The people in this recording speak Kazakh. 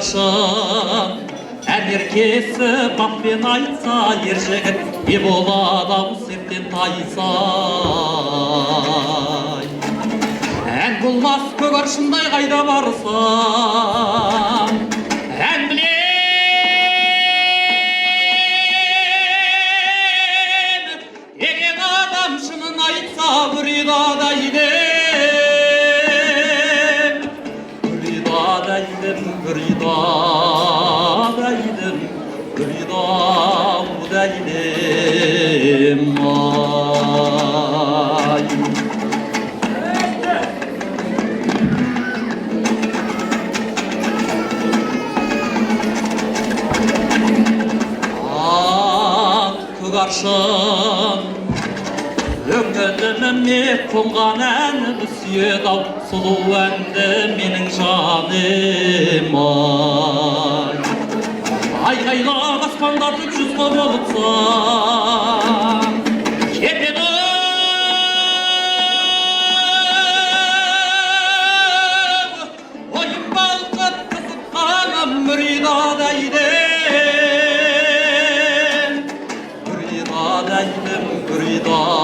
Көгершін ән еркесі баппен айтса ер жігіт не болады-ау сертен тайсай. Ән болмас көгершіндай қайда барсам, ән білем егер адам шынын айтса бүридада едім, бүридада едім, бүридада едім, бүридада едім ай. Көгершін өңгіліміме қонған әнімді сүйеді-ау сұлу әнді менің жаным ай. Айғайлап аспандатып жүзгі болыпса кетеді ойым балқып қызып қанам мүридада едім, мүридада едім, мүридада